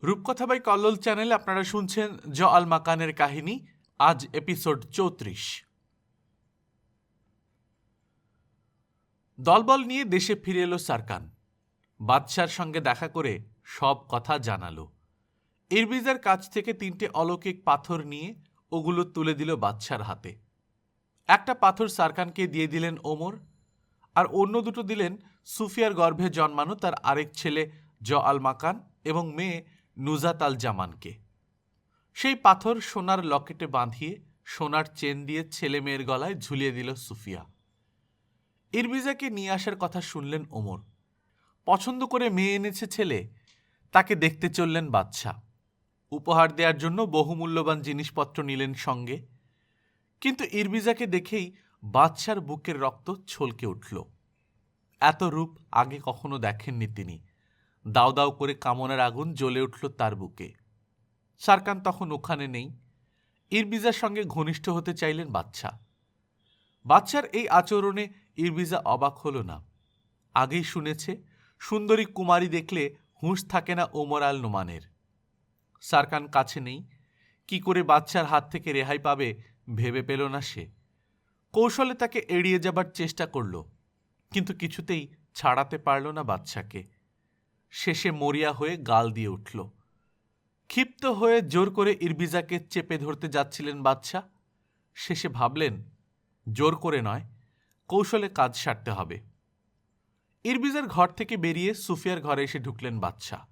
রূপকথা বাই কল্লোল চ্যানেলে আপনারা শুনছেন জ আল মাকানের কাহিনী। আজ এপিসোড 34। দলবল নিয়ে দেশে ফিরে এলো সারকান। বাদশার সঙ্গে দেখা করে সব কথা জানালো। ইরবিজার কাছ থেকে 3টে অলৌকিক পাথর নিয়ে ওগুলো তুলে দিল বাদশার হাতে। একটা পাথর সারকানকে দিয়ে দিলেন ওমর, আর অন্য দুটো দিলেন সুফিয়ার গর্ভে জন্মানো তার আরেক ছেলে জ আল মাকান এবং মেয়ে নুজাত আল জামানকে। সেই পাথর সোনার লকেটে বাঁধিয়ে সোনার চেন দিয়ে ছেলে মেয়ের গলায় ঝুলিয়ে দিল সুফিয়া। ইরবিজাকে নিয়ে আসার কথা শুনলেন ওমর। পছন্দ করে মেয়ে এনেছে ছেলে, তাকে দেখতে চললেন বাদশাহ। উপহার দেওয়ার জন্য বহুমূল্যবান জিনিসপত্র নিলেন সঙ্গে। কিন্তু ইরবিজাকে দেখেই বাদশার বুকের রক্ত ছলকে উঠল। এত রূপ আগে কখনো দেখেননি তিনি। দাউ দাউ করে কামনার আগুন জ্বলে উঠল তার বুকে। সারকান তখন ওখানে নেই। ইরবিজার সঙ্গে ঘনিষ্ঠ হতে চাইলেন বাদশাহ। বাদশার এই আচরণে ইরবিজা অবাক হল না। আগেই শুনেছে সুন্দরী কুমারী দেখলে হুঁশ থাকে না ওমর আল নোমানের। সারকান কাছে নেই, কি করে বাদশার হাত থেকে রেহাই পাবে ভেবে পেল না সে। কৌশলে তাকে এড়িয়ে যাবার চেষ্টা করল, কিন্তু কিছুতেই ছাড়াতে পারল না বাদশাকে। শেষে মরিয়া হয়ে গাল দিয়ে উঠল। ক্ষিপ্ত হয়ে জোর করে ইরবিজাকে চেপে ধরতে যাচ্ছিলেন বাদশাহ। শেষে ভাবলেন জোর করে নয়, কৌশলে কাজ সারতে হবে। ইরবিজার ঘর থেকে বেরিয়ে সুফিয়ার ঘরে এসে ঢুকলেন বাদশাহ।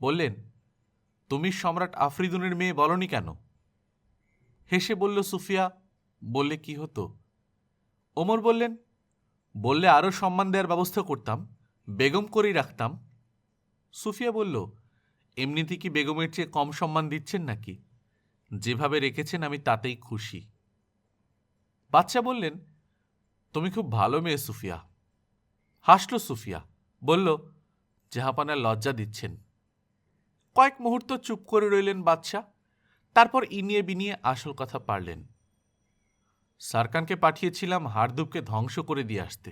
বললেন, তুমি সম্রাট আফরিদুনের মেয়ে বলনি কেন? হেসে বলল সুফিয়া, বললে কি হতো? ওমর বললেন, বললে আরও সম্মান দেওয়ার ব্যবস্থা করতাম, বেগম করেই রাখতাম। সুফিয়া বলল, এমনিতে কি বেগমের চেয়ে কম সম্মান দিচ্ছেন নাকি? যেভাবে রেখেছেন আমি তাতেই খুশি। বাদশা বললেন, তুমি খুব ভালো মেয়ে সুফিয়া। হাসল সুফিয়া, বলল, জাহাপানার লজ্জা দিচ্ছেন। কয়েক মুহূর্ত চুপ করে রইলেন বাদশা। তারপর ইনিয়ে বিনিয়ে আসল কথা পারলেন। সারকানকে পাঠিয়েছিলাম হারদুবকে ধ্বংস করে দিয়ে আসতে,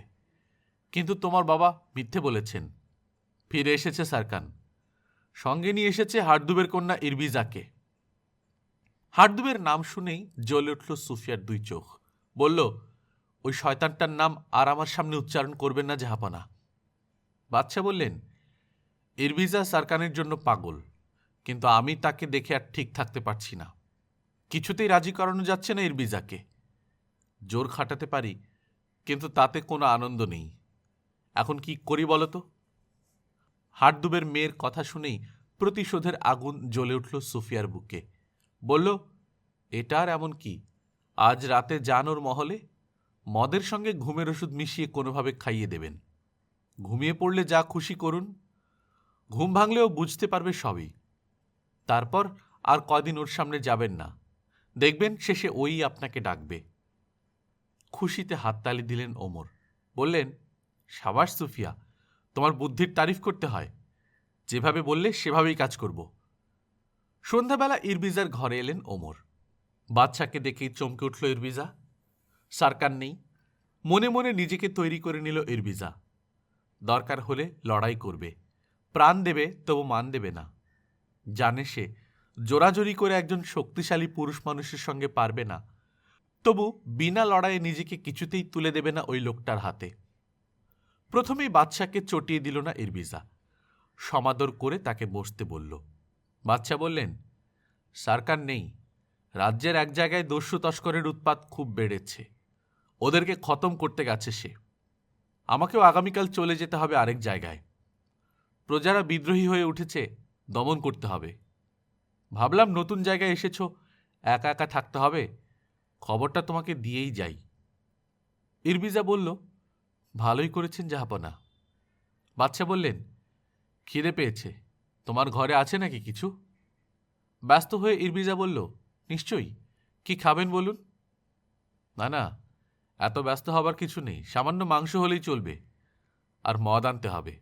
কিন্তু তোমার বাবা মিথ্যে বলেছেন। ফিরে এসেছে সারকান, সঙ্গে নিয়ে এসেছে হারদুবের কন্যা ইরবিজাকে। হারদুবের নাম শুনেই জ্বলে উঠল সুফিয়ার দুই চোখ। বলল, ওই শয়তানটার নাম আর আমার সামনে উচ্চারণ করবেন না জাহাপানা। বাদশা বললেন, ইরবিজা সারকানের জন্য পাগল, কিন্তু আমি তাকে দেখে আর ঠিক থাকতে পারছি না। কিছুতেই রাজি করানো যাচ্ছে না ইরবিজাকে। জোর খাটাতে পারি, কিন্তু তাতে কোনো আনন্দ নেই। এখন কি করি বলো তো? হারদুবের মেয়ের কথা শুনেই প্রতিশোধের আগুন জ্বলে উঠল সুফিয়ার বুকে। বলল, এটা আর এমন কি? আজ রাতে যান ওর মহলে, মদের সঙ্গে ঘুমের ওষুধ মিশিয়ে কোনোভাবে খাইয়ে দেবেন। ঘুমিয়ে পড়লে যা খুশি করুন, ঘুম ভাঙলেও বুঝতে পারবে সবই। তারপর আর কদিন ওর সামনে যাবেন না, দেখবেন শেষে ওই আপনাকে ডাকবে। খুশিতে হাততালি দিলেন ওমর। বললেন, সাবাস সুফিয়া, তোমার বুদ্ধির তারিফ করতে হয়। যেভাবে বললে সেভাবেই কাজ করব। সন্ধ্যাবেলা ইরবিজার ঘরে এলেন ওমর। বাদশাকে দেখেই চমকে উঠল ইরবিজা। সারকান নেই। মনে মনে নিজেকে তৈরি করে নিল ইরবিজা। দরকার হলে লড়াই করবে, প্রাণ দেবে, তবু মান দেবে না। জানে সে জোরাজোরি করে একজন শক্তিশালী পুরুষ মানুষের সঙ্গে পারবে না, তবু বিনা লড়াইয়ে নিজেকে কিছুতেই তুলে দেবে না ওই লোকটার হাতে। প্রথমেই বাদশাকে চটিয়ে দিল না ইরবিজা, সমাদর করে তাকে বসতে বলল। বাদশা বললেন, সারকার নেই। রাজ্যের এক জায়গায় দস্যু তস্করের উৎপাত খুব বেড়েছে, ওদেরকে খতম করতে গেছে সে। আমাকেও আগামীকাল চলে যেতে হবে আরেক জায়গায়। প্রজারা বিদ্রোহী হয়ে উঠেছে, দমন করতে হবে। ভাবলাম নতুন জায়গায় এসেছ, একা একা থাকতে হবে, খবরটা তোমাকে দিয়েই যাই। ইরবিজা বলল, ভালোই করেছেন জাহাপনা। বাদশা বললেন, খিদে পেয়েছে, তোমার ঘরে আছে নাকি কিছু? ব্যস্ত হয়ে ইরবিজা বলল, নিশ্চয়ই, কি খাবেন বলুন? না না, এত ব্যস্ত হবার কিছু নেই, সামান্য মাংস হলেই চলবে, আর মদ আনতে হবে।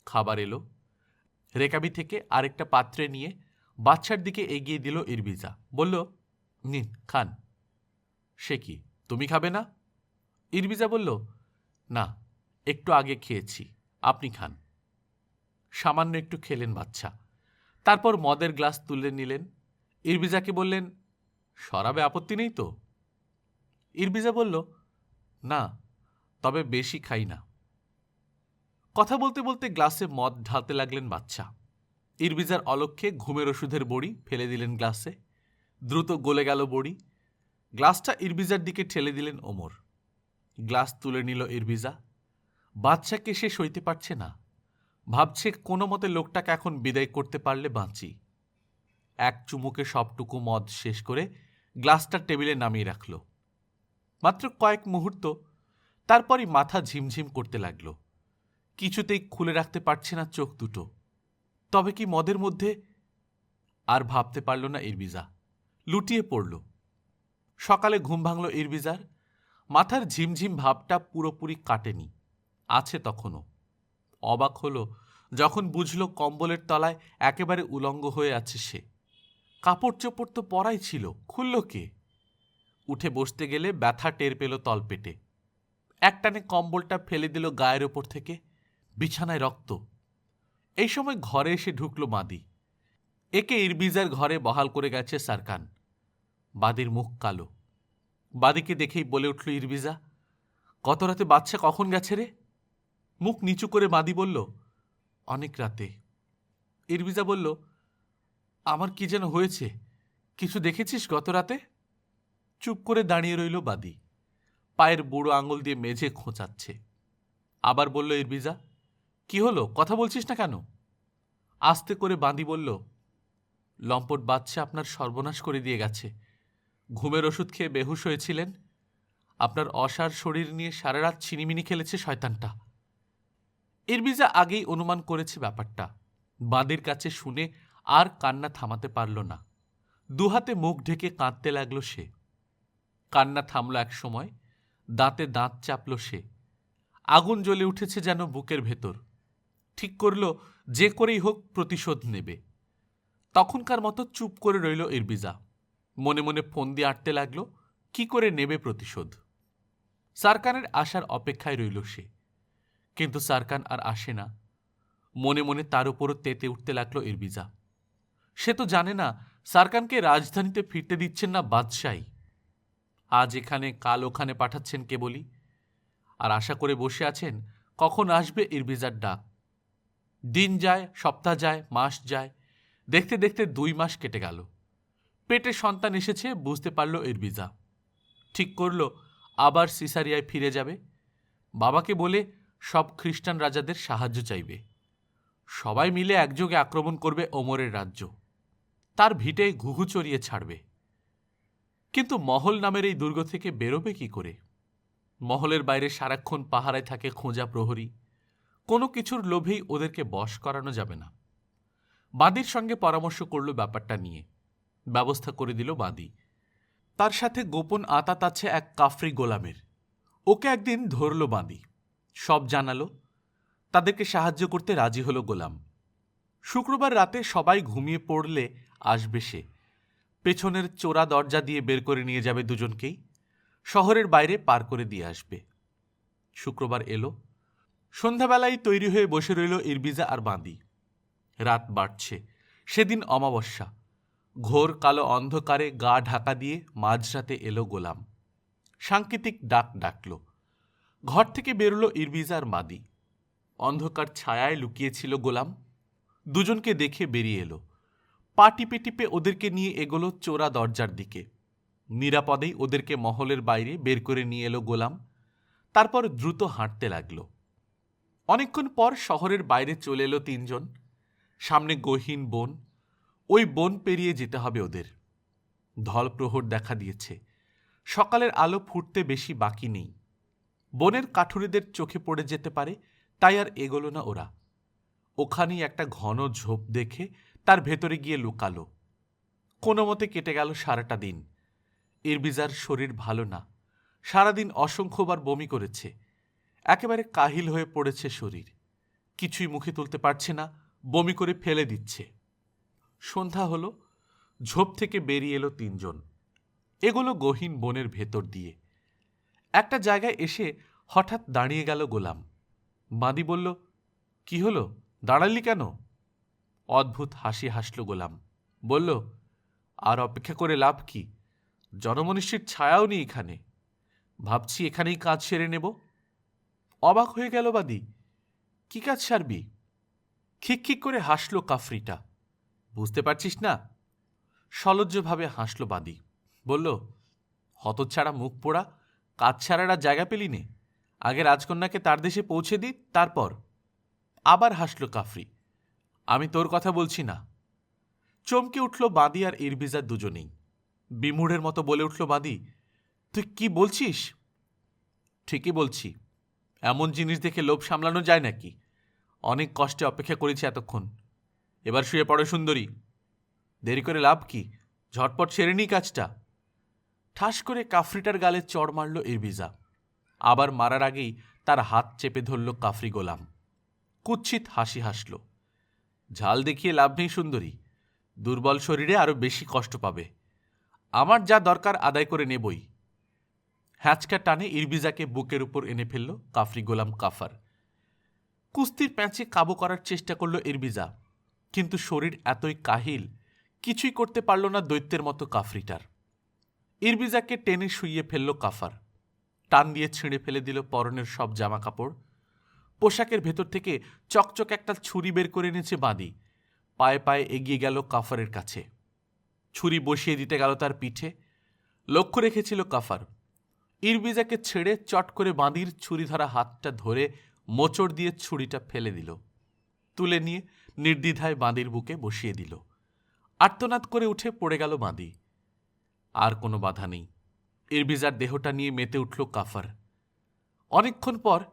খাবার এলো। রেকাবি থেকে আরেকটা পাত্রে নিয়ে বাদশার দিকে এগিয়ে দিল ইরবিজা। বলল, নিন খান। সে কি, তুমি খাবে না? ইরবিজা বলল, না, একটু আগে খেয়েছি, আপনি খান। সামান্য একটু খেলেন বাদশা, তারপর মদের গ্লাস তুলে নিলেন। ইরবিজাকে বললেন, শরাবে আপত্তি নেই তো? ইরবিজা বলল, না, তবে বেশি খাই না। কথা বলতে বলতে গ্লাসে মদ ঢালতে লাগলেন বাদশা। ইরবিজার অলক্ষ্যে ঘুমের ওষুধের বড়ি ফেলে দিলেন গ্লাসে। দ্রুত গলে গেল বড়ি। গ্লাসটা ইরবিজার দিকে ঠেলে দিলেন ওমর। গ্লাস তুলে নিল ইরবিজা। বাদশাকে সে সইতে পারছে না। ভাবছে কোনো মতে লোকটাকে এখন বিদায় করতে পারলে বাঁচি। এক চুমুকে সবটুকু মদ শেষ করে গ্লাসটা টেবিলে নামিয়ে রাখল। মাত্র কয়েক মুহূর্ত, তারপরই মাথা ঝিমঝিম করতে লাগল। কিছুতেই খুলে রাখতে পারছে না চোখ দুটো। তবে কি মদের মধ্যে? আর ভাবতে পারল না ইরবিজা। লুটিয়ে পড়ল। সকালে ঘুম ভাঙল ইরবিজার। মাথার ঝিমঝিম ভাবটা পুরোপুরি কাটেনি, আছে তখনও। অবাক হল যখন বুঝল কম্বলের তলায় একেবারে উলঙ্গ হয়ে আছে সে। কাপড় চোপড় তো পরাই ছিল, খুলল কে? উঠে বসতে গেলে ব্যথা টের পেল তলপেটে। একটানে কম্বলটা ফেলে দিল গায়ের ওপর থেকে। বিছানায় রক্ত। এই সময় ঘরে এসে ঢুকল মাদি। একে ইরবিজার ঘরে বহাল করে গেছে সারকান। বাদির মুখ কালো। বাদিকে দেখেই বলে উঠল ইরবিজা, গত রাতে বাচ্চা কখন গেছে রে? মুখ নিচু করে বাদি বলল, অনেক রাতে। ইরবিজা বলল, আমার কি যেন হয়েছে, কিছু দেখেছিস গত রাতে? চুপ করে দাঁড়িয়ে রইল বাদি। পায়ের বুড়ো আঙুল দিয়ে মেঝে খোঁচাচ্ছে। আবার বলল ইরবিজা, কি হলো, কথা বলছিস না কেন? আস্তে করে বাঁধি বলল, লম্পট বাচ্চা আপনার সর্বনাশ করে দিয়ে গেছে। ঘুমের ওষুধ খেয়ে বেহুশ হয়েছিলেন। আপনার অসার শরীর নিয়ে সারা রাত ছিনিমিনি খেলেছে শয়তানটা। ইরবিজা আগেই অনুমান করেছে ব্যাপারটা। বাঁদির কাছে শুনে আর কান্না থামাতে পারল না। দুহাতে মুখ ঢেকে কাঁদতে লাগল সে। কান্না থামল এক সময়। দাঁতে দাঁত চাপল সে। আগুন জ্বলে উঠেছে যেন বুকের ভেতর। ঠিক করল যে করেই হোক প্রতিশোধ নেবে। তখনকার মতো চুপ করে রইল ইরবিজা। মনে মনে ফোন দিয়ে আটতে লাগল কি করে নেবে প্রতিশোধ। সারকানের আসার অপেক্ষায় রইল সে। কিন্তু সারকান আর আসে না। মনে মনে তার উপরও তেতে উঠতে লাগল ইরবিজা। সে তো জানে না সারকানকে রাজধানীতে ফিরতে দিচ্ছেন না বাদশাই। আজ এখানে কাল ওখানে পাঠাচ্ছেন কেবলই। আর আশা করে বসে আছেন কখন আসবে ইরবিজার ডাক। দিন যায়, সপ্তাহ যায়, মাস যায়। দেখতে দেখতে 2 মাস কেটে গেল। পেটে সন্তান এসেছে বুঝতে পারল ইরবিজা। ঠিক করল আবার সিসারিয়ায় ফিরে যাবে। বাবাকে বলে সব খ্রিস্টান রাজাদের সাহায্য চাইবে। সবাই মিলে একযোগে আক্রমণ করবে ওমরের রাজ্য। তার ভিটে ঘুঘু চড়িয়ে ছাড়বে। কিন্তু মহল নামের এই দুর্গ থেকে বেরোবে কি করে? মহলের বাইরে সারাক্ষণ পাহারায় থাকে খোঁজা প্রহরী। কোনো কিছুর লোভেই ওদেরকে বশ করানো যাবে না। বাঁদির সঙ্গে পরামর্শ করল ব্যাপারটা নিয়ে। ব্যবস্থা করে দিল বাঁদি। তার সাথে গোপন আতাত আছে এক কাফরি গোলামের। ওকে একদিন ধরল বাঁদি। সব জানালো। তাদেরকে সাহায্য করতে রাজি হলো গোলাম। শুক্রবার রাতে সবাই ঘুমিয়ে পড়লে আসবে সে। পেছনের চোরা দরজা দিয়ে বের করে নিয়ে যাবে দুজনকেই। শহরের বাইরে পার করে দিয়ে আসবে। শুক্রবার এলো। সন্ধ্যাবেলায় তৈরি হয়ে বসে রইল ইরবিজা আর বাঁদি। রাত বাড়ছে। সেদিন অমাবস্যা। ঘোর কালো অন্ধকারে গা ঢাকা দিয়ে মাঝরাতে এলো গোলাম। সাংকেতিক ডাক ডাকল। ঘর থেকে বেরোলো ইরবিজা আর বাঁদি। অন্ধকার ছায়ায় লুকিয়েছিল গোলাম। দুজনকে দেখে বেরিয়ে এলো। পা টিপে টিপে ওদেরকে নিয়ে এগোলো চোরা দরজার দিকে। নিরাপদেই ওদেরকে মহলের বাইরে বের করে নিয়ে এলো গোলাম। তারপর দ্রুত হাঁটতে লাগল। অনেকক্ষণ পর শহরের বাইরে চলে এলো 3 জন। সামনে গহীন বন। ওই বন পেরিয়ে যেতে হবে ওদের। ঢল প্রহর দেখা দিয়েছে। সকালের আলো ফুটতে বেশি বাকি নেই। বনের কাঠুরেদের চোখে পড়ে যেতে পারে, তাই আর এগোলো না ওরা। ওখানেই একটা ঘন ঝোপ দেখে তার ভেতরে গিয়ে লুকালো। কোনো মতে কেটে গেল সারাটা দিন। ইরবিজার শরীর ভালো না। সারাদিন অসংখ্যবার বমি করেছে। একেবারে কাহিল হয়ে পড়েছে শরীর। কিছুই মুখে তুলতে পারছে না, বমি করে ফেলে দিচ্ছে। সন্ধ্যা হলো। ঝোপ থেকে বেরিয়ে এলো 3 জন। এগুলো গহীন বনের ভেতর দিয়ে। একটা জায়গায় এসে হঠাৎ দাঁড়িয়ে গেল গোলাম। বাঁদি বলল, কি হলো, দাঁড়ালি কেন? অদ্ভুত হাসি হাসল গোলাম। বলল, আর অপেক্ষা করে লাভ কি? জনমনীষীর ছায়াও নেই এখানে। ভাবছি এখানেই কাজ সেরে নেব। অবাক হয়ে গেল বাদী। কি কাজ সারবি? খিকখিক করে হাসল কাফরিটা। বুঝতে পারছিস না? সলজ্জভাবে হাসল বাদী। বলল, হতচ্ছাড়া মুখ পোড়া, কাজ ছাড়ার আর জায়গা পেলি নে। আগে রাজকন্যাকে তার দেশে পৌঁছে দিই, তারপর। আবার হাসল কাফরি। আমি তোর কথা বলছি না। চমকে উঠল বাদী আর ইরবিজা দুজনেই। বিমূঢ়ের মতো বলে উঠল বাদী, তুই কি বলছিস? ঠিকই বলছি। এমন জিনিস দেখে লোভ সামলানো যায় নাকি? অনেক কষ্টে অপেক্ষা করেছি এতক্ষণ। এবার শুয়ে পড়ো সুন্দরী। দেরি করে লাভ কি? ঝটপট সেরে নি কাজটা। ঠাস করে কাফরিটার গালে চড় মারল ইরবিজা। আবার মারার আগেই তার হাত চেপে ধরল কাফরি গোলাম। কুৎসিত হাসি হাসল। ঝাল দেখিয়ে লাভ নেই সুন্দরী। দুর্বল শরীরে আরো বেশি কষ্ট পাবে। আমার যা দরকার আদায় করে নেবই। হ্যাঁচকা টানে ইরবিজাকে বুকের উপর এনে ফেলল কাফরি গোলাম কাফার। কুস্তির প্যাঁচে কাবু করার চেষ্টা করল ইরবিজা, কিন্তু শরীর এতই কাহিল, কিছুই করতে পারল না দৈত্যের মতো কাফরিটার। ইরবিজাকে টেনে শুইয়ে ফেলল কাফার। টান দিয়ে ছিঁড়ে ফেলে দিল পরনের সব জামা কাপড়। পোশাকের ভেতর থেকে চকচক একটা ছুরি বের করে এনেছে বাদী। পায়ে পায়ে এগিয়ে গেল কাফারের কাছে। ছুরি বসিয়ে দিতে গেল তার পিঠে। লক্ষ্য রেখেছিল কাফার। ইরবিজাকে ছেড়ে চট করে বাঁদির ছুরি ধরা হাতটা ধরে মোচড় দিয়ে ছুরিটা ফেলে দিল। তুলে নিয়ে নির্দ্বিধায় বাঁদির বুকে বসিয়ে দিল। আর্তনাদ করে উঠে পড়ে গেল বাঁদি। আর কোনো বাধা নেই। ইরবিজার দেহটা নিয়ে মেতে উঠল কাফার। অনেকক্ষণ পর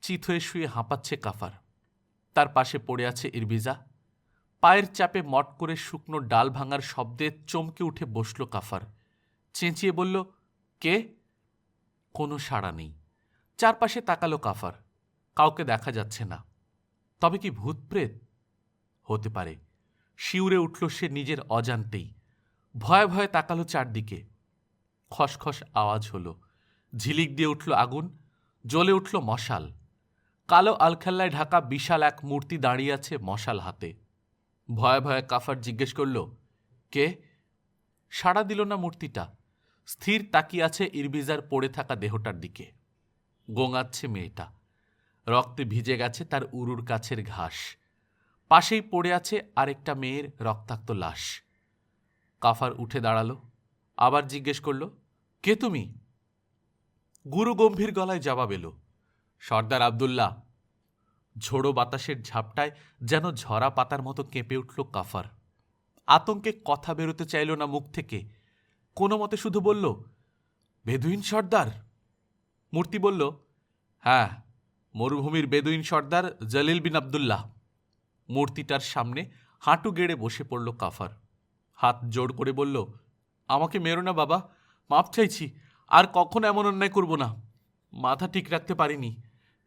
চিত হয়ে শুয়ে হাঁপাচ্ছে কাফার। তার পাশে পড়ে আছে ইরবিজা। পায়ের চাপে মট করে শুকনো ডাল ভাঙার শব্দে চমকে উঠে বসল কাফার। চেঁচিয়ে বলল, কে? কোনো সাড়া নেই। চারপাশে তাকালো কাফার। কাউকে দেখা যাচ্ছে না। তবে কি ভূত প্রেত? হতে পারে। শিউরে উঠল সে নিজের অজান্তেই। ভয়ে ভয়ে তাকালো চারদিকে। খসখস আওয়াজ হলো। ঝিলিক দিয়ে উঠল আগুন। জ্বলে উঠল মশাল। কালো আলখাল্লায় ঢাকা বিশাল এক মূর্তি দাঁড়িয়ে আছে মশাল হাতে। ভয়ে ভয়ে কাফার জিজ্ঞেস করল, কে? সাড়া দিল না মূর্তিটা। স্থির তাকিয়ে আছে ইরবিজার পড়ে থাকা দেহটার দিকে। গোঙাচ্ছে মেয়েটা। রক্তে ভিজে গেছে তার উরুর কাছের ঘাস। পাশেই পড়ে আছে আরেকটা মেয়ের রক্তাক্ত লাশ। কাফার উঠে দাঁড়ালো। আবার জিজ্ঞেস করল, কে তুমি? গুরু গম্ভীর গলায় জবাব এলো, সর্দার আবদুল্লাহ। ঝোড়ো বাতাসের ঝাপটায় যেন ঝরা পাতার মতো কেঁপে উঠল কাফার। আতঙ্কে কথা বেরোতে চাইল না মুখ থেকে। কোনো মতে শুধু বলল, বেদুইন সর্দার? মূর্তি বলল, হ্যাঁ, মরুভূমির বেদুইন সর্দার জলিল বিন আবদুল্লাহ। মূর্তিটার সামনে হাঁটু গেড়ে বসে পড়ল কাফার। হাত জোড় করে বলল, আমাকে মেরো না বাবা, মাপ চাইছি। আর কখনো এমন অন্যায় করব না। মাথা ঠিক রাখতে পারিনি,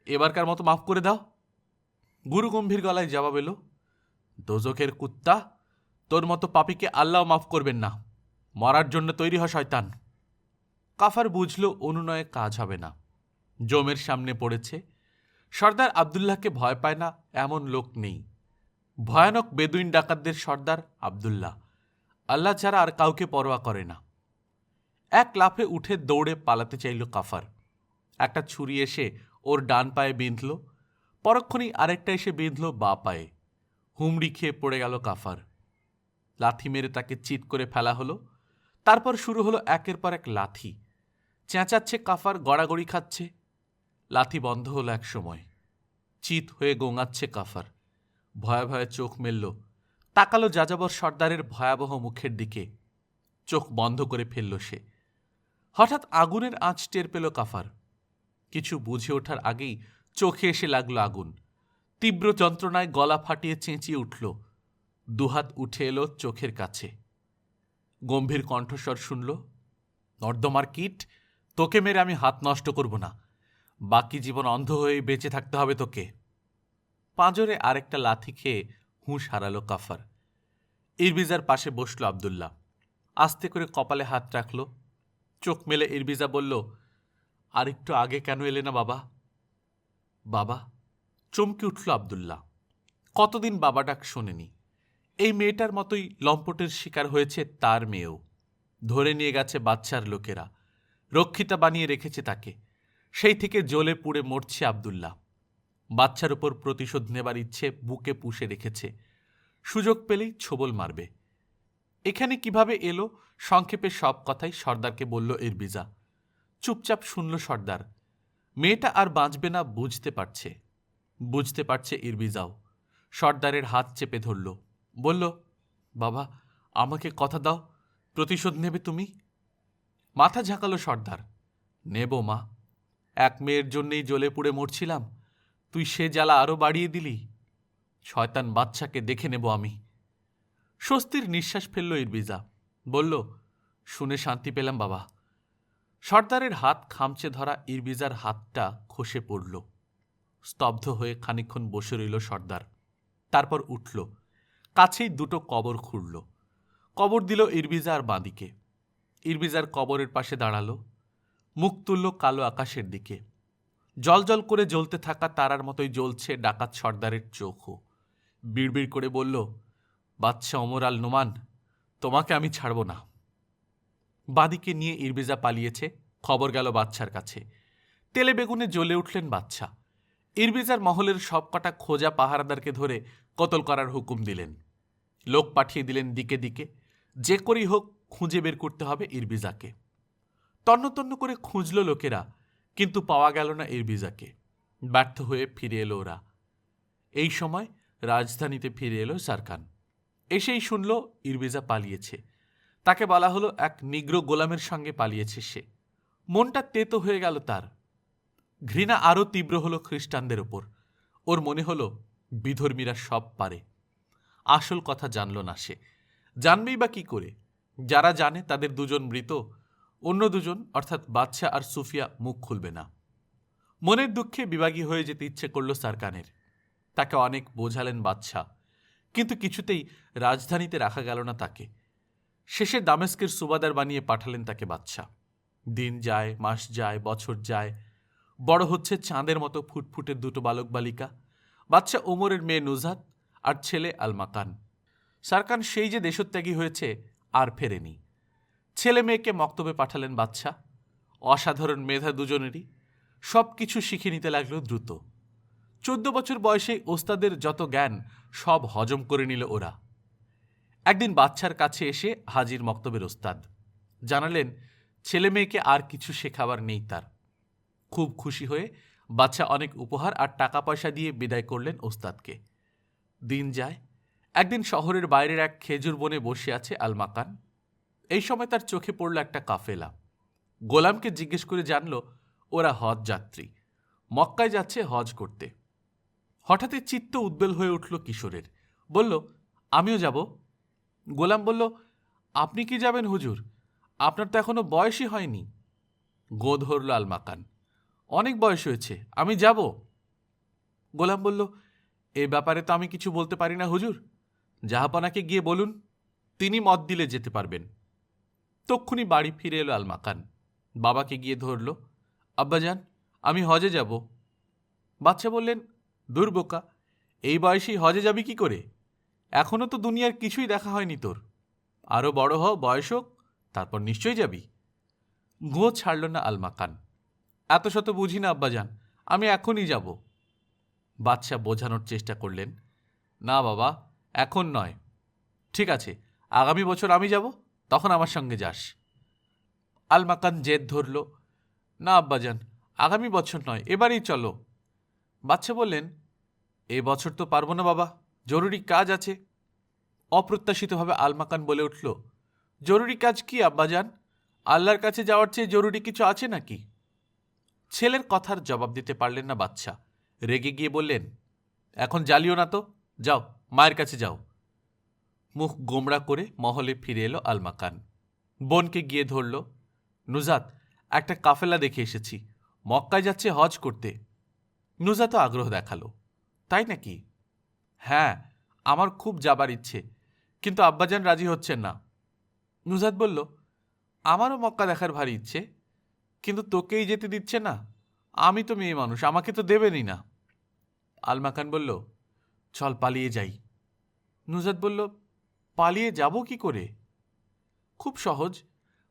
এবারকার মতো মাফ করে দাও। গুরু গম্ভীর গলায় জবাব এলো, দোজখের কুত্তা, তোর মতো পাপীকে আল্লাহ মাফ করবেন না। মরার জন্য তৈরি হয় শয়তান। কাফার বুঝল অনুনয়ে কাজ হবে না। জমের সামনে পড়েছে। সর্দার আবদুল্লাহকে ভয় পায় না এমন লোক নেই। ভয়ানক বেদুইন ডাকাতদের সর্দার আবদুল্লাহ। আল্লাহ ছাড়া আর কাউকে পরোয়া করে না। এক লাফে উঠে দৌড়ে পালাতে চাইল কাফার। একটা ছুরি এসে ওর ডান পায়ে বিঁধল। পরক্ষণেই আরেকটা এসে বিঁধল বাঁ পায়ে। হুমড়ি খেয়ে পড়ে গেল কাফার। লাথি মেরে তাকে চিৎ করে ফেলা হলো। তারপর শুরু হলো একের পর এক লাথি। চেঁচাচ্ছে কাফার, গড়াগড়ি খাচ্ছে। লাথি বন্ধ হলো এক সময়। চিৎ হয়ে গোঙাচ্ছে কাফার। ভয়ে ভয়ে চোখ মেলল। তাকালো যাযাবর সর্দারের ভয়াবহ মুখের দিকে। চোখ বন্ধ করে ফেলল সে। হঠাৎ আগুনের আঁচ টের পেল কাফার। কিছু বুঝে ওঠার আগেই চোখে এসে লাগলো আগুন। তীব্র যন্ত্রণায় গলা ফাটিয়ে চেঁচিয়ে উঠল। দুহাত উঠে এলো চোখের কাছে। গম্ভীর কণ্ঠস্বর শুনল, নর্দমার কীট, তোকে মেরে আমি হাত নষ্ট করব না। বাকি জীবন অন্ধ হয়ে বেঁচে থাকতে হবে তোকে। পাঁজরে আরেকটা লাথি খেয়ে হুঁশ হারালো কাফার। ইরবিজার পাশে বসল আবদুল্লাহ। আস্তে করে কপালে হাত রাখল। চোখ মেলে ইরবিজা বলল, আর একটু আগে কেন এলে না বাবা? বাবা? চমকে উঠল আবদুল্লাহ। কতদিন বাবা ডাক শোনেনি। এই মেয়েটার মতোই লম্পটের শিকার হয়েছে তার মেয়েও। ধরে নিয়ে গেছে বাদশার লোকেরা, রক্ষিতা বানিয়ে রেখেছে তাকে। সেই থেকে জ্বলে পুড়ে মরছে আব্দুল্লাহ। বাচ্চার উপর প্রতিশোধ নেবার ইচ্ছে বুকে পুষে রেখেছে, সুযোগ পেলেই ছোবল মারবে। এখানে কিভাবে এলো সংক্ষেপে সব কথাই সর্দারকে বলল ইরবিজা। চুপচাপ শুনল সর্দার। মেয়েটা আর বাঁচবে না বুঝতে পারছে ইরবিজাও। সর্দারের হাত চেপে ধরল, বলল, বাবা আমাকে কথা দাও, প্রতিশোধ নেবে তুমি? মাথা ঝাঁকালো সর্দার। নেব মা, এক মেয়ের জন্যেই জ্বলে পুড়ে মরছিলাম, তুই সে জ্বালা আরও বাড়িয়ে দিলি। শয়তান বাচ্চাকে দেখে নেব আমি। স্বস্তির নিঃশ্বাস ফেলল ইরবিজা, বলল, শুনে শান্তি পেলাম বাবা। সর্দারের হাত খামচে ধরা ইরবিজার হাতটা খসে পড়ল। স্তব্ধ হয়ে খানিকক্ষণ বসে রইল সর্দার। তারপর উঠল, কাছেই দুটো কবর খুঁড়ল। কবর দিল ইরবিজা আর বাঁদিকে। ইরবিজার কবরের পাশে দাঁড়ালো, মুখ তুলল কালো আকাশের দিকে। জলজল করে জ্বলতে থাকা তারার মতোই জ্বলছে ডাকাত সর্দারের চোখও। বিড়বিড় করে বলল, বাদশা ওমর আল নোমান, তোমাকে আমি ছাড়ব না। বাদিকে নিয়ে ইরবিজা পালিয়েছে, খবর গেল বাদশার কাছে। তেলে বেগুনে জ্বলে উঠলেন বাদশা। ইরবিজার মহলের সবকটা খোঁজা পাহারাদারকে ধরে কতল করার হুকুম দিলেন। লোক পাঠিয়ে দিলেন দিকে দিকে, যে করেই হোক খুঁজে বের করতে হবে ইরবিজাকে। তন্ন তন্ন করে খুঁজল লোকেরা, কিন্তু পাওয়া গেল না ইরবিজাকে। ব্যর্থ হয়ে ফিরে এলো ওরা। এই সময় রাজধানীতে ফিরে এলো সারকান। এসেই শুনল ইরবিজা পালিয়েছে। তাকে বলা হলো এক নিগ্রো গোলামের সঙ্গে পালিয়েছে সে। মনটা তেতো হয়ে গেল তার। ঘৃণা আরও তীব্র হলো খ্রিস্টানদের ওপর। ওর মনে হলো বিধর্মীরা সব পারে। আসল কথা জানল না সে। জানবেই বা কি করে? যারা জানে তাদের দুজন মৃত, অন্য দুজন অর্থাৎ বাদশা আর সুফিয়া মুখ খুলবে না। মনের দুঃখে বিভাগী হয়ে যেতে ইচ্ছে করল সারকানের। তাকে অনেক বোঝালেন বাদশা, কিন্তু কিছুতেই রাজধানীতে রাখা গেল না তাকে। শেষে দামেস্কের সুবাদার বানিয়ে পাঠালেন তাকে বাদশা। দিন যায়, মাস যায়, বছর যায়। বড় হচ্ছে চাঁদের মতো ফুটফুটে দুটো বালক বালিকা, বাদশা ওমরের মেয়ে নুজাত আর ছেলে আলমাকান। সারকান সেই যে দেশত্যাগী হয়েছে আর ফেরেনি। ছেলে মেয়েকে মক্তবে পাঠালেন বাদশা। অসাধারণ মেধা দুজনেরই, সব কিছু শিখে নিতে লাগলো দ্রুত। 14 বছর বয়সে ওস্তাদের যত জ্ঞান সব হজম করে নিল ওরা। একদিন বাদশার কাছে এসে হাজির মক্তবের ওস্তাদ। জানালেন ছেলে মেয়েকে আর কিছু শেখাবার নেই তার। খুব খুশি হয়ে বাদশা অনেক উপহার আর টাকা পয়সা দিয়ে বিদায় করলেন ওস্তাদকে। দিন যায়। একদিন শহরের বাইরের এক খেজুর বনে বসে আছে আলমাকান। এই সময় তার চোখে পড়ল একটা কাফেলা। গোলামকে জিজ্ঞেস করে জানল ওরা হজ যাত্রী, মক্কায় যাচ্ছে হজ করতে। হঠাৎই চিত্ত উদ্বেল হয়ে উঠল কিশোরের। বলল, আমিও যাব। গোলাম বলল, আপনি কি যাবেন হুজুর? আপনার তো এখনো বয়সই হয়নি। গো ধরল আলমাকান, অনেক বয়স হয়েছে, আমি যাব। গোলাম বলল, এ ব্যাপারে তো আমি কিছু বলতে পারি না হুজুর। জাহাপনাকে গিয়ে বলুন, তিনি মত দিলে যেতে পারবেন। তক্ষুনি বাড়ি ফিরে এলো আলমাকান। বাবাকে গিয়ে ধরল, আব্বাজান, আমি হজে যাব। বাচ্চা বললেন, দূর বোকা, এই বয়সেই হজে যাবি কি করে? এখনো তো দুনিয়ার কিছুই দেখা হয়নি তোর। আরও বড় হ, বয়স হোক, তারপর নিশ্চয়ই যাবি। গো ছাড়ল না আলমাকান। এত শত বুঝি না আব্বাজান, আমি এখনই যাব। বাদশা বোঝানোর চেষ্টা করলেন, না বাবা, এখন নয়। ঠিক আছে, আগামী বছর আমি যাব, তখন আমার সঙ্গে যাস। আলমাকান জেদ ধরল, না আব্বাজান, আগামী বছর নয়, এবারেই চলো। বাদশা বললেন, এ বছর তো পারবো না বাবা, জরুরি কাজ আছে। অপ্রত্যাশিতভাবে আলমাকান বলে উঠল, জরুরি কাজ কি আব্বাজান? আল্লাহর কাছে যাওয়ার চেয়ে জরুরি কিছু আছে নাকি? ছেলের কথার জবাব দিতে পারলেন না বাদশা। রেগে গিয়ে বললেন, এখন জ্বালিও না তো, যাও মায়ের কাছে যাও। মুখ গোমড়া করে মহলে ফিরে এলো আলমাকান। বোনকে গিয়ে ধরল, নুজাত, একটা কাফেলা দেখে এসেছি, মক্কায় যাচ্ছে হজ করতে। নুজাতও আগ্রহ দেখালো, তাই নাকি? হ্যাঁ, আমার খুব যাবার ইচ্ছে, কিন্তু আব্বাজান রাজি হচ্ছেন না। নুজাত বলল, আমারও মক্কা দেখার ভারী ইচ্ছে, কিন্তু তোকেই যেতে দিচ্ছে না। আমি তো মেয়ে মানুষ, আমাকে তো দেবেনই না। আলমাকান বলল, চল পালিয়ে যাই। নুজাত বলল, পালিয়ে যাব কি করে? খুব সহজ,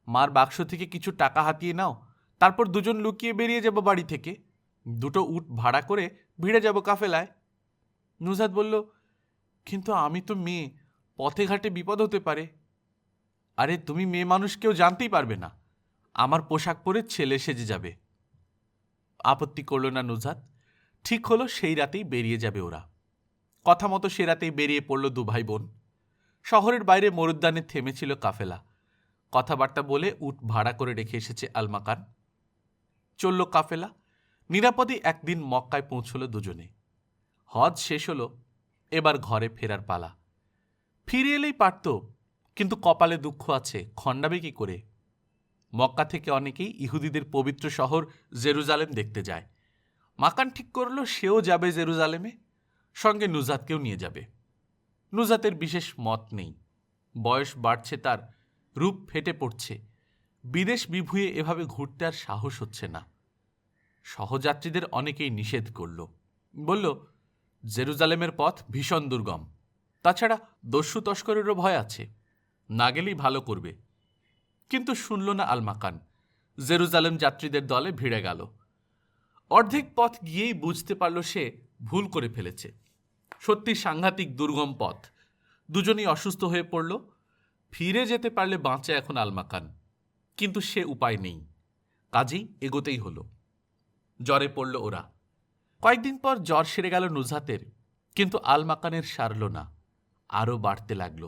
মার বাক্স থেকে কিছু টাকা হাতিয়ে নাও, তারপর দুজন লুকিয়ে বেরিয়ে যাব বাড়ি থেকে, দুটো উট ভাড়া করে ভিড়ে যাব কাফেলায়। নুজহাত বলল, কিন্তু আমি তো মেয়ে, পথে ঘাটে বিপদ হতে পারে। আরে তুমি মেয়ে মানুষ, কেউ জানতেই পারবে না, আমার পোশাক পরে ছেলে সেজে যাবে। আপত্তি করল না নুজহাত। ঠিক হলো সেই রাতেই বেরিয়ে যাবে ওরা। কথা মতো সে রাতেই বেরিয়ে পড়ল দু ভাই বোন। শহরের বাইরে মরুদ্যানে থেমেছিল কাফেলা। কথাবার্তা বলে উট ভাড়া করে রেখে এসেছে আলমাকান। চলল কাফেলা। নিরাপদে একদিন মক্কায় পৌঁছল দুজনে। হজ শেষ হলো, এবার ঘরে ফেরার পালা। ফিরে এলেই পারত, কিন্তু কপালে দুঃখ আছে, খণ্ডাবে কি করে? মক্কা থেকে অনেকেই ইহুদিদের পবিত্র শহর জেরুজালেম দেখতে যায়। মাকান ঠিক করল সেও যাবে জেরুজালেমে, সঙ্গে নুজহাতকেও নিয়ে যাবে। নুজহাতের বিশেষ মত নেই, বয়স বাড়ছে তার, রূপ ফেটে পড়ছে, বিদেশ বিভুঁয়ে এভাবে ঘুরতে আর সাহস হচ্ছে না। সহযাত্রীদের অনেকেই নিষেধ করল, বলল জেরুজালেমের পথ ভীষণ দুর্গম, তাছাড়া দস্যু তস্করেরও ভয় আছে, না গেলেই ভালো করবে। কিন্তু শুনল না আলমাকান। জেরুজালেম যাত্রীদের দলে ভিড়ে গেল। অর্ধেক পথ গিয়েই বুঝতে পারল সে ভুল করে ফেলেছে। সত্যি সাংঘাতিক দুর্গম পথ। দুজনেই অসুস্থ হয়ে পড়ল। ফিরে যেতে পারলে বাঁচে এখন আলমাকান, কিন্তু সে উপায় নেই, কাজেই এগোতেই হলো। জ্বরে পড়ল ওরা। কয়েকদিন পর জ্বর সেরে গেল নুজহাতের, কিন্তু আলমাকানের সারল না, আরও বাড়তে লাগল।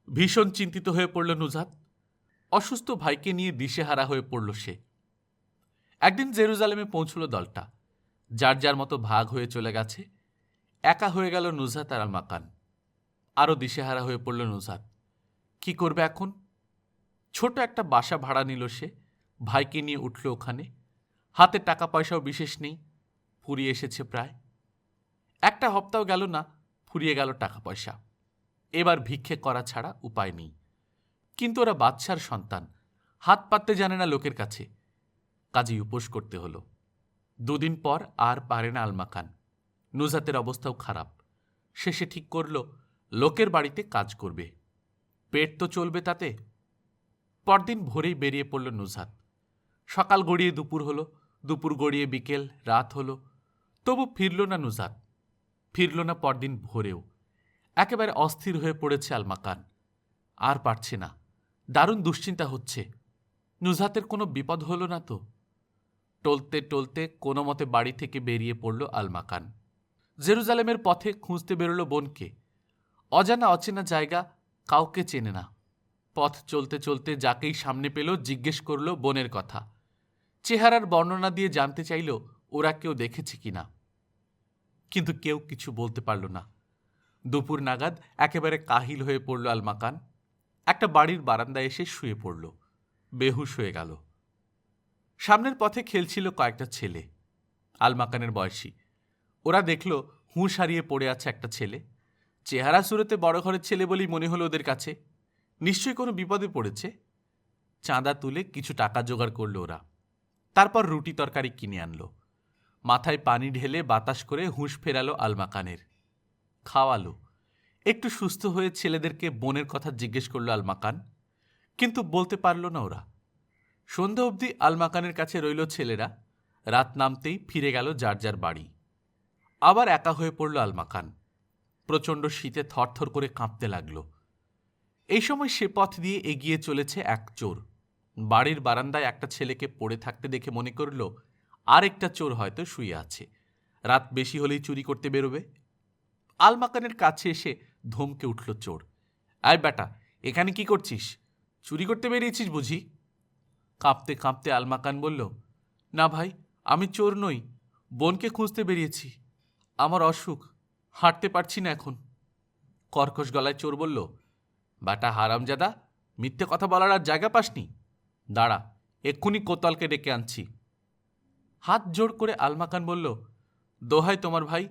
ভীষণ চিন্তিত হয়ে পড়ল নুজহাত। অসুস্থ ভাইকে নিয়ে দিশেহারা হয়ে পড়ল সে। একদিন জেরুজালেমে পৌঁছল দলটা। যার যার মতো ভাগ হয়ে চলে গেছে। একা হয়ে গেল নুজহাত আর আলমাকান। আরও দিশেহারা হয়ে পড়ল নুজহাত। কি করবে এখন? ছোট একটা বাসা ভাড়া নিল সে, ভাইকে নিয়ে উঠল ওখানে। হাতে টাকা পয়সাও বিশেষ নেই, ফুরিয়ে এসেছে প্রায়। একটা হপ্তাও গেল না, ফুরিয়ে গেল টাকা পয়সা। এবার ভিক্ষে করা ছাড়া উপায় নেই। কিন্তু ওরা বাদশার সন্তান, হাত পাততে জানে না লোকের কাছে, কাজেই উপোস করতে হলো। দুদিন পর আর পারে না আলমাকান। নুজহাতের অবস্থাও খারাপ। শেষে ঠিক করল লোকের বাড়িতে কাজ করবে, পেট তো চলবে তাতে। পরদিন ভোরেই বেরিয়ে পড়ল নুজহাত। সকাল গড়িয়ে দুপুর হলো, দুপুর গড়িয়ে বিকেল, রাত হলো, তবু ফিরল না নুজহাত। ফিরল না পরদিন ভোরেও। একেবারে অস্থির হয়ে পড়েছে আলমাকান। আর পারছে না, দারুণ দুশ্চিন্তা হচ্ছে। নুজহাতের কোনো বিপদ হলো না তো? টলতে টলতে কোনো মতে বাড়ি থেকে বেরিয়ে পড়ল আলমাকান। জেরুজালেমের পথে খুঁজতে বেরোল বোনকে। অজানা অচেনা জায়গা, কাউকে চেনে না। পথ চলতে চলতে যাকেই সামনে পেল জিজ্ঞেস করল বোনের কথা। চেহারার বর্ণনা দিয়ে জানতে চাইল ওরা কেউ দেখেছে কিনা, কিন্তু কেউ কিছু বলতে পারল না। দুপুর নাগাদ একেবারে কাহিল হয়ে পড়ল আলমাকান। একটা বাড়ির বারান্দায় এসে শুয়ে পড়ল, বেহুশ হয়ে গেল। সামনের পথে খেলছিল কয়েকটা ছেলে, আলমাকানের বয়সী। ওরা দেখল হুঁশ হারিয়ে পড়ে আছে একটা ছেলে। চেহারা সুরতে বড় ঘরের ছেলে বলেই মনে হলো ওদের কাছে। নিশ্চয়ই কোনো বিপদে পড়েছে। চাঁদা তুলে কিছু টাকা জোগাড় করল ওরা। তারপর রুটি তরকারি কিনে আনলো। মাথায় পানি ঢেলে বাতাস করে হুঁশ ফেরালো আলমাকানের। খাওয়ালো। একটু সুস্থ হয়ে ছেলেদেরকে বোনের কথা জিজ্ঞেস করল আলমাকান, কিন্তু বলতে পারল না ওরা। সন্ধ্যা অবধি আলমাকানের কাছে রইল ছেলেরা। রাত নামতেই ফিরে গেল যার যার বাড়ি। আবার একা হয়ে পড়ল আলমাকান। প্রচণ্ড শীতে থরথর করে কাঁপতে লাগল। এই সময় সে পথ দিয়ে এগিয়ে চলেছে এক চোর। বাড়ির বারান্দায় একটা ছেলেকে পড়ে থাকতে দেখে মনে করল আরেকটা চোর হয়তো শুয়ে আছে, রাত বেশি হলেই চুরি করতে বেরোবে। আলমাকানের কাছে এসে ধমকে উঠল চোর। আয় বেটা, এখানে কি করছিস? চুরি করতে বেরিয়েছিস বুঝি? কাঁপতে কাঁপতে আলমাকান বলল, না ভাই, আমি চোর নই, বোনকে খুঁজতে বেরিয়েছি। আমার অসুখ, হাঁটতে পারছি না এখন। কর্কশ গলায় চোর বলল, বাটা হারামজাদা, মিথ্যে কথা বলার আর জায়গা পাসনি? দাঁড়া, এক্ষুনি কোতোয়ালকে ডেকে আনছি। হাত জোড় করে আলমাকান বলল, দোহাই তোমার ভাই,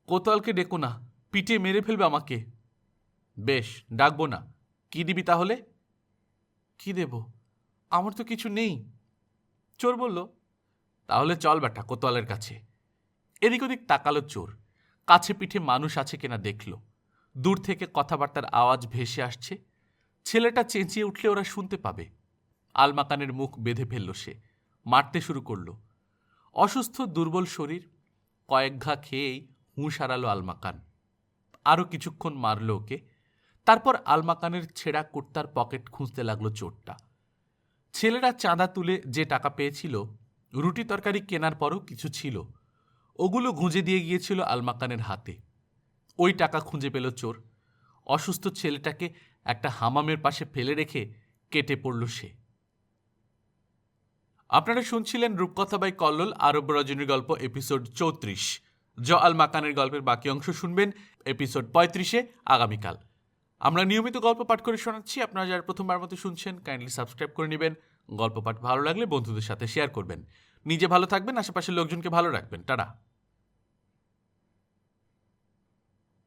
কোতোয়ালকে ডেকো না, পিটিয়ে মেরে ফেলবে আমাকে। বেশ, ডাকবো না। কি দিবি তাহলে? কি দেব? আমার তো কিছু নেই। চোর বলল, তাহলে চল বেটা কোতোয়ালের কাছে। এদিক ওদিক তাকালো চোর। কাছে পিঠে মানুষ আছে কিনা দেখল। দূর থেকে কথাবার্তার আওয়াজ ভেসে আসছে। ছেলেটা চেঁচিয়ে উঠলে ওরা শুনতে পাবে। আলমাকানের মুখ বেঁধে ফেলল সে, মারতে শুরু করল। অসুস্থ দুর্বল শরীর, কয়েক ঘা খেয়েই হুঁশ হারালো আলমাকান। আরও কিছুক্ষণ মারল ওকে। তারপর আলমাকানের ছেঁড়া কুর্তার পকেট খুঁজতে লাগলো চোরটা। ছেলেরা চাঁদা তুলে যে টাকা পেয়েছিল, রুটি তরকারি কেনার পরও কিছু ছিল, ওগুলো গুঁজে দিয়ে গিয়েছিল আলমাকানের হাতে। ওই টাকা খুঁজে পেল চোর। অসুস্থ ছেলেটাকে একটা হামামের পাশে ফেলে রেখে কেটে পড়ল সে। আপনারা শুনছিলেন রূপকথা বাই কল্লোল, আরব রজনীর গল্প, এপিসোড 34। আল মাকানের গল্পের বাকি অংশ শুনবেন এপিসোড 35-এ আগামীকাল। আমরা নিয়মিত গল্প পাঠ করে শোনাচ্ছি। আপনারা যারা প্রথমবার মতো শুনছেন, কাইন্ডলি সাবস্ক্রাইব করে নেবেন। গল্প পাঠ ভালো লাগলে বন্ধুদের সাথে শেয়ার করবেন। নিজে ভালো থাকবেন, আশেপাশের লোকজনকে ভালো রাখবেন। টাটা।